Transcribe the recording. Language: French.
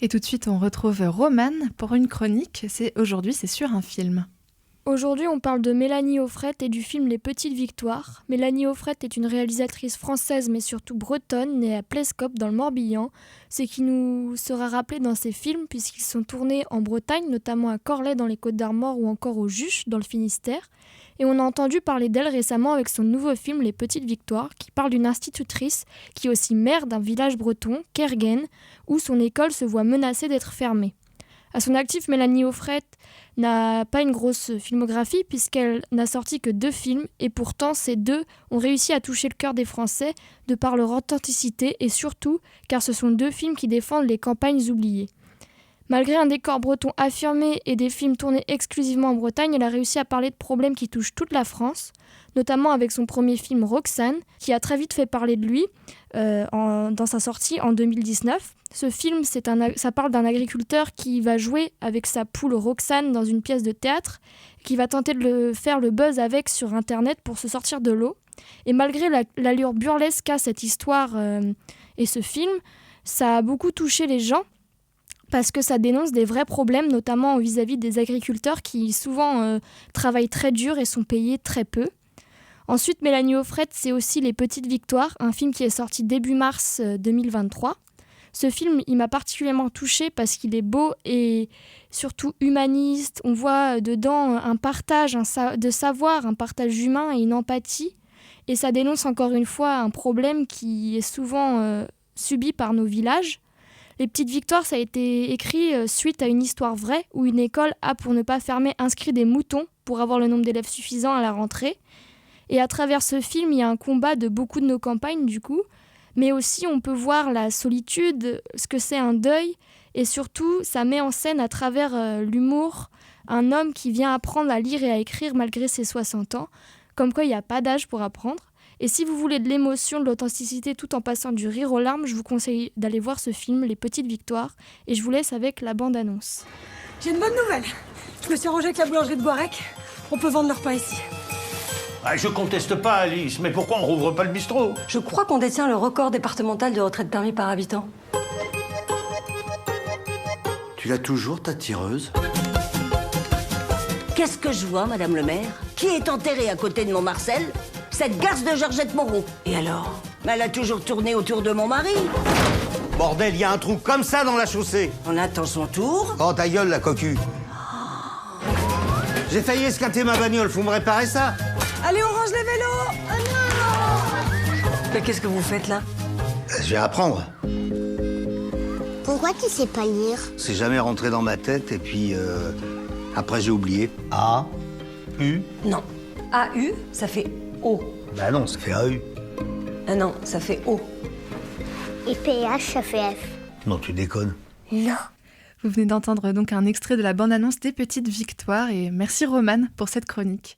Et tout de suite, on retrouve Romane pour une chronique. Aujourd'hui, c'est sur un film. Aujourd'hui, on parle de Mélanie Offret et du film Les Petites Victoires. Mélanie Offret est une réalisatrice française, mais surtout bretonne, née à Plescope dans le Morbihan, ce qui nous sera rappelé dans ses films puisqu'ils sont tournés en Bretagne, notamment à Corlay dans les Côtes-d'Armor ou encore au Juche dans le Finistère. Et on a entendu parler d'elle récemment avec son nouveau film Les Petites Victoires, qui parle d'une institutrice qui est aussi mère d'un village breton, Kerguen, où son école se voit menacée d'être fermée. À son actif, Mélanie Offret n'a pas une grosse filmographie puisqu'elle n'a sorti que 2 films et pourtant ces 2 ont réussi à toucher le cœur des Français de par leur authenticité et surtout car ce sont 2 films qui défendent les campagnes oubliées. Malgré un décor breton affirmé et des films tournés exclusivement en Bretagne, elle a réussi à parler de problèmes qui touchent toute la France, notamment avec son premier film Roxane, qui a très vite fait parler de lui dans sa sortie en 2019. Ce film, ça parle d'un agriculteur qui va jouer avec sa poule Roxane dans une pièce de théâtre, qui va tenter de faire le buzz avec sur Internet pour se sortir de l'eau. Et malgré l'allure burlesque qu'a cette histoire et ce film, ça a beaucoup touché les gens, parce que ça dénonce des vrais problèmes, notamment vis-à-vis des agriculteurs qui souvent travaillent très dur et sont payés très peu. Ensuite, Mélanie Offret, c'est aussi Les Petites Victoires, un film qui est sorti début mars 2023. Ce film, il m'a particulièrement touchée parce qu'il est beau et surtout humaniste. On voit dedans un partage de savoir, un partage humain et une empathie. Et ça dénonce encore une fois un problème qui est souvent subi par nos villages. Les Petites Victoires, ça a été écrit suite à une histoire vraie où une école a, pour ne pas fermer, inscrit des moutons pour avoir le nombre d'élèves suffisant à la rentrée. Et à travers ce film, il y a un combat de beaucoup de nos campagnes, du coup. Mais aussi, on peut voir la solitude, ce que c'est un deuil. Et surtout, ça met en scène à travers l'humour un homme qui vient apprendre à lire et à écrire malgré ses 60 ans. Comme quoi, il n'y a pas d'âge pour apprendre. Et si vous voulez de l'émotion, de l'authenticité tout en passant du rire aux larmes, je vous conseille d'aller voir ce film, Les Petites Victoires. Et je vous laisse avec la bande-annonce. J'ai une bonne nouvelle. Je me suis arrangée avec la boulangerie de Boirec. On peut vendre leur pain ici. Ah, je conteste pas, Alice, mais pourquoi on rouvre pas le bistrot? Je crois qu'on détient le record départemental de retraite permis par habitant. Tu l'as toujours, ta tireuse? Qu'est-ce que je vois, Madame le maire? Qui est enterré à côté de mon Marcel? Cette garce de Georgette Moreau. Et alors? Elle a toujours tourné autour de mon mari. Bordel, il y a un trou comme ça dans la chaussée. On attend son tour. Oh, ta gueule, la cocu. J'ai failli esquinter ma bagnole, faut me réparer ça. Allez, on range les vélos. Oh non! Mais qu'est-ce que vous faites là? Je vais apprendre. Pourquoi tu sais pas lire? C'est jamais rentré dans ma tête et puis après j'ai oublié. A, U. Non. AU, ça fait O. Bah non, ça fait AU. Ah non, ça fait O. Et PH, ça fait F. Non, tu déconnes. Non. Vous venez d'entendre donc un extrait de la bande-annonce des Petites Victoires et merci Romane pour cette chronique.